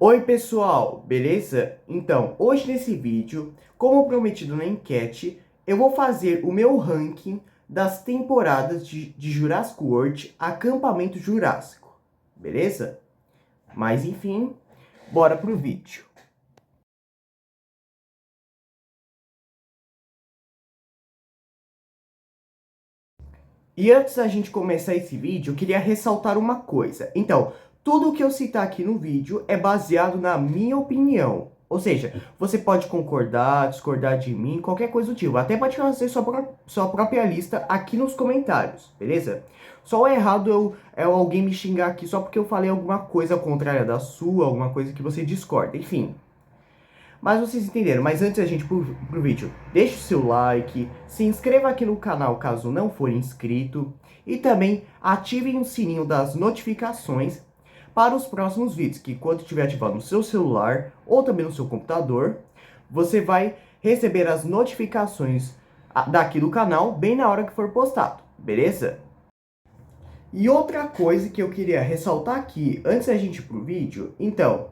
Oi pessoal, beleza? Então, hoje nesse vídeo, como prometido na enquete, eu vou fazer o meu ranking das temporadas de Jurassic World Acampamento Jurássico, beleza? Mas enfim, bora pro vídeo. E antes da gente começar esse vídeo, eu queria ressaltar uma coisa. Então, tudo o que eu citar aqui no vídeo é baseado na minha opinião. Ou seja, você pode concordar, discordar de mim, qualquer coisa do tipo. Até pode fazer sua própria lista aqui nos comentários, beleza? Só o errado é alguém me xingar aqui só porque eu falei alguma coisa contrária da sua, alguma coisa que você discorda. Enfim, mas vocês entenderam. Mas antes da gente ir pro vídeo, deixe o seu like, se inscreva aqui no canal caso não for inscrito e também ativem o sininho das notificações para os próximos vídeos, que quando estiver ativado no seu celular ou também no seu computador, você vai receber as notificações daqui do canal bem na hora que for postado, beleza? E outra coisa que eu queria ressaltar aqui, antes da gente ir pro vídeo, então,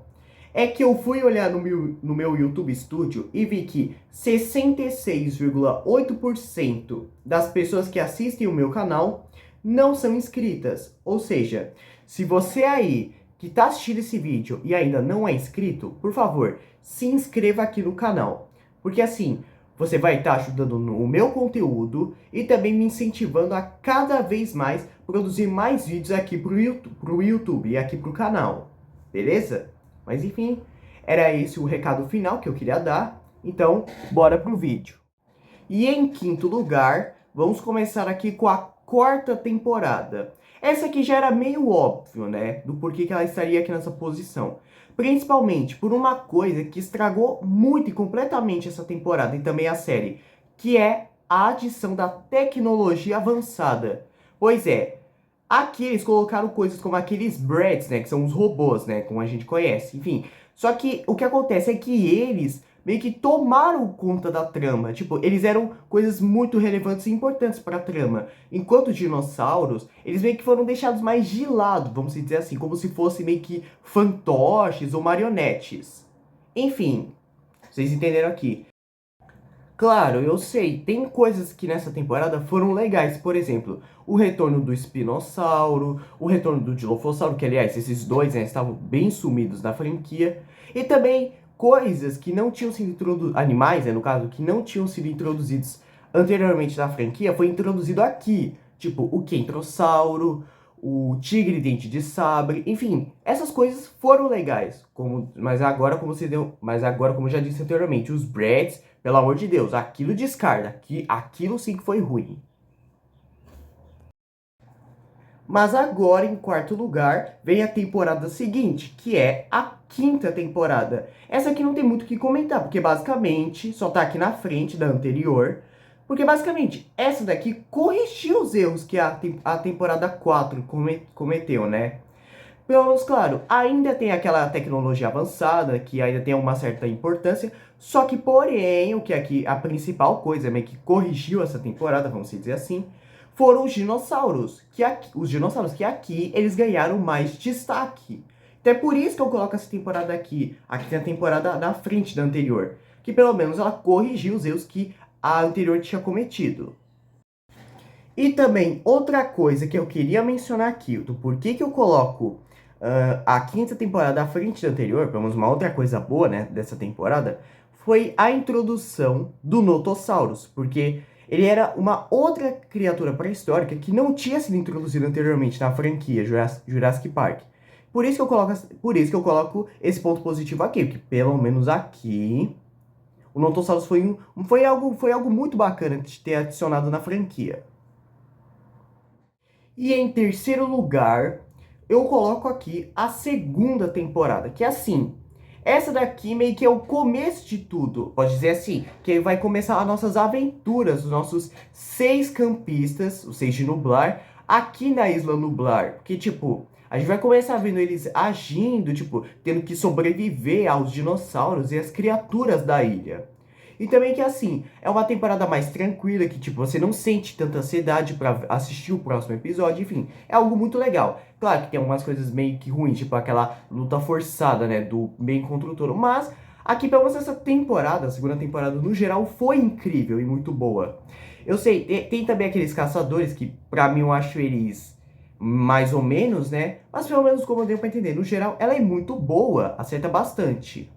é que eu fui olhar no meu YouTube Studio e vi que 66,8% das pessoas que assistem o meu canal não são inscritas. Ou seja, se você aí que está assistindo esse vídeo e ainda não é inscrito, por favor, se inscreva aqui no canal. Porque assim, você vai estar ajudando no meu conteúdo e também me incentivando a cada vez mais produzir mais vídeos aqui pro YouTube e aqui pro canal. Beleza? Mas enfim, era esse o recado final que eu queria dar. Então, bora pro vídeo. E em quinto lugar, vamos começar aqui com a quarta temporada. Essa aqui já era meio óbvio, né? Do porquê que ela estaria aqui nessa posição. Principalmente por uma coisa que estragou muito e completamente essa temporada e também a série, que é a adição da tecnologia avançada. Pois é, aqui eles colocaram coisas como aqueles Brads, né? Que são os robôs, né? Como a gente conhece. Enfim, só que o que acontece é que eles meio que tomaram conta da trama. Tipo, eles eram coisas muito relevantes e importantes para a trama. Enquanto os dinossauros, eles meio que foram deixados mais de lado, vamos dizer assim, como se fossem meio que fantoches ou marionetes. Enfim, vocês entenderam aqui. Claro, eu sei, tem coisas que nessa temporada foram legais, por exemplo, o retorno do espinossauro, o retorno do dilofossauro, que aliás, esses dois né, estavam bem sumidos na franquia, e também coisas que não tinham sido introduzidos, animais, né, no caso, que não tinham sido introduzidos anteriormente na franquia, foi introduzido aqui, tipo o Kentrossauro, o tigre dente de sabre, enfim, essas coisas foram legais, mas agora como eu já disse anteriormente, os Brads pelo amor de Deus, aquilo descarta. Aquilo sim que foi ruim. Mas agora, em quarto lugar, vem a temporada seguinte, que é a quinta temporada. Essa aqui não tem muito o que comentar, porque basicamente só tá aqui na frente da anterior. Porque basicamente, essa daqui corrigiu os erros que a temporada 4 cometeu, né? Pelo menos, claro, ainda tem aquela tecnologia avançada, que ainda tem uma certa importância, só que, porém, o que aqui, a principal coisa, meio que corrigiu essa temporada, vamos dizer assim, foram os dinossauros que aqui eles ganharam mais destaque. Então é por isso que eu coloco essa temporada aqui. Aqui tem a temporada na frente da anterior, que pelo menos ela corrigiu os erros que a anterior tinha cometido. E também, outra coisa que eu queria mencionar aqui, do porquê que eu coloco a quinta temporada à frente da anterior, pelo menos uma outra coisa boa, né, dessa temporada, foi a introdução do Notosaurus, porque ele era uma outra criatura pré-histórica que não tinha sido introduzida anteriormente na franquia Jurassic Park. Por isso que eu coloco esse ponto positivo aqui, porque pelo menos aqui o Notosaurus foi algo muito bacana de ter adicionado na franquia. E em terceiro lugar, eu coloco aqui a segunda temporada, que é assim. Essa daqui meio que é o começo de tudo, pode dizer assim, que vai começar as nossas aventuras, os nossos 6 campistas, os 6 de Nublar, aqui na Isla Nublar. Porque, tipo, a gente vai começar vendo eles agindo, tipo, tendo que sobreviver aos dinossauros e às criaturas da ilha. E também que assim, é uma temporada mais tranquila, que tipo, você não sente tanta ansiedade pra assistir o próximo episódio, enfim, é algo muito legal. Claro que tem algumas coisas meio que ruins, tipo aquela luta forçada, né, do bem contra o touro, mas aqui pelo menos essa temporada, a segunda temporada no geral, foi incrível e muito boa. Eu sei, tem também aqueles caçadores que pra mim eu acho eles mais ou menos, né, mas pelo menos como deu pra entender, no geral ela é muito boa, acerta bastante.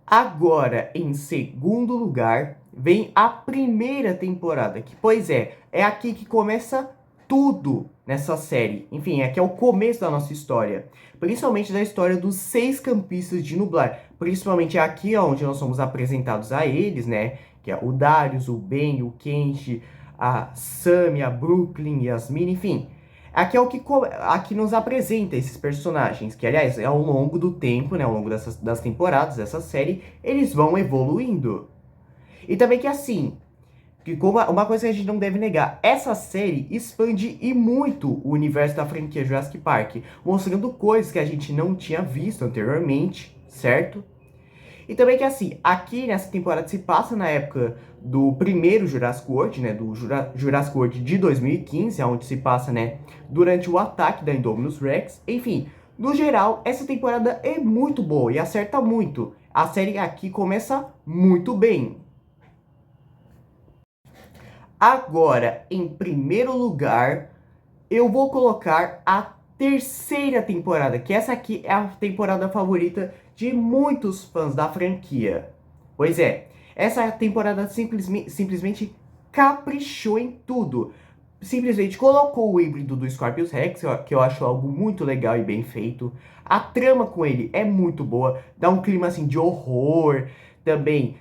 Agora, em segundo lugar, vem a primeira temporada, que, pois é aqui que começa tudo nessa série. Enfim, aqui é o começo da nossa história. Principalmente da história dos seis campistas de Nublar. Principalmente aqui onde nós somos apresentados a eles, né? Que é o Darius, o Ben, o Kenji, a Sammy, a Brooklyn, Yasmin, enfim. Aqui é o que aqui nos apresenta esses personagens, que aliás, ao longo do tempo, né, ao longo das temporadas dessa série, eles vão evoluindo. E também que assim, que como uma coisa que a gente não deve negar, essa série expande e muito o universo da franquia Jurassic Park, mostrando coisas que a gente não tinha visto anteriormente, certo? E também que assim, aqui nessa temporada se passa na época do primeiro Jurassic World, né, do Jurassic World de 2015, onde se passa, né, durante o ataque da Indominus Rex. Enfim, no geral, essa temporada é muito boa e acerta muito. A série aqui começa muito bem. Agora, em primeiro lugar, eu vou colocar a terceira temporada, que essa aqui é a temporada favorita de muitos fãs da franquia. Pois é, essa temporada simplesmente caprichou em tudo. Simplesmente colocou o híbrido do Scorpius Rex, que eu acho algo muito legal e bem feito. A trama com ele é muito boa, dá um clima assim de horror, também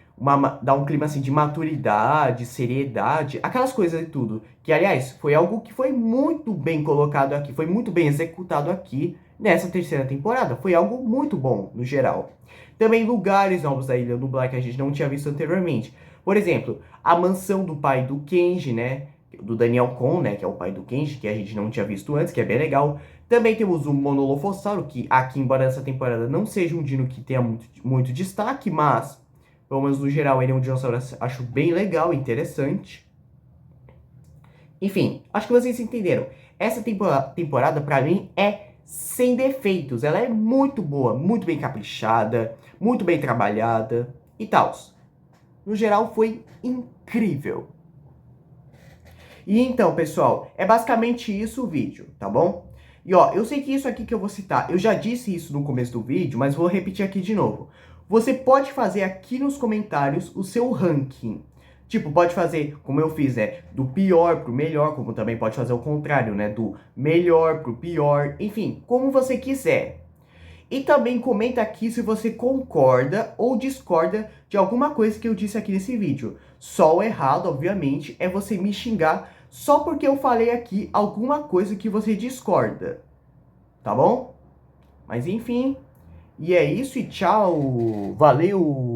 dá um clima assim de maturidade, seriedade, aquelas coisas e tudo. Que, aliás, foi algo que foi muito bem colocado aqui, foi muito bem executado aqui nessa terceira temporada. Foi algo muito bom, no geral. Também lugares novos da Ilha Nublar que a gente não tinha visto anteriormente. Por exemplo, a mansão do pai do Kenji, né? Do Daniel Kon, né? Que é o pai do Kenji, que a gente não tinha visto antes, que é bem legal. Também temos o Monolofossauro, que aqui, embora essa temporada não seja um dino que tenha muito destaque, mas pelo menos no geral, ele é um dinossauro, acho bem legal, interessante. Enfim, acho que vocês entenderam. Essa temporada, pra mim, é sem defeitos. Ela é muito boa, muito bem caprichada, muito bem trabalhada e tal. No geral, foi incrível. E então, pessoal, é basicamente isso o vídeo, tá bom? E ó, eu sei que isso aqui que eu vou citar, eu já disse isso no começo do vídeo, mas vou repetir aqui de novo. Você pode fazer aqui nos comentários o seu ranking. Tipo, pode fazer, como eu fiz, né? Do pior pro melhor, como também pode fazer o contrário, né? Do melhor pro pior, enfim, como você quiser. E também comenta aqui se você concorda ou discorda de alguma coisa que eu disse aqui nesse vídeo. Só o errado, obviamente, é você me xingar só porque eu falei aqui alguma coisa que você discorda. Tá bom? Mas enfim, e é isso e tchau. Valeu!